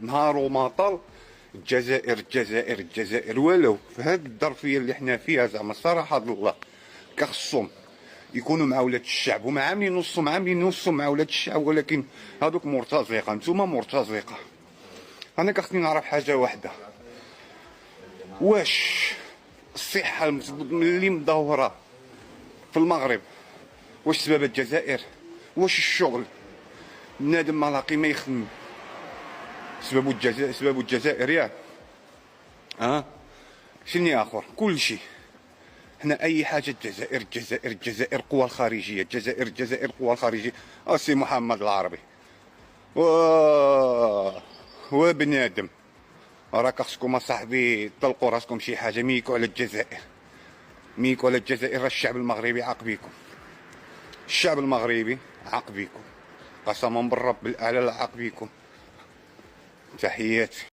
نهار وما طال الجزائر الجزائر الجزائر، ولو في هاد الظرفيه اللي حنا فيها زعما صراحه الله كخصهم يكونوا مع ولاد الشعب، وما عاملين نصهم عاملين نصهم مع ولاد الشعب، ولكن هذوك مرتزقه، نتوما مرتزقه. انا كخصني نعرف حاجه واحده، واش الصحه اللي مدوره في المغرب واش سبب الجزائر؟ واش الشغل بنادم ما لاقي ما يخدم سبب الجزائر؟ سبب الجزائر ياك شنو اخر كل شيء. هنا اي حاجه الجزائر الجزائر الجزائر القوى الخارجيه، الجزائر الجزائر القوى الخارجيه. السي محمد العربي وبنادم راك خصكم اصاحبي طلقوا راسكم شي حاجه، ميكوا على الجزائر، ميكوا على الجزائر. الشعب المغربي عاقبيكم، الشعب المغربي عاقبيكم، قسما بالرب الاعلى عاقبيكم. تحياتي.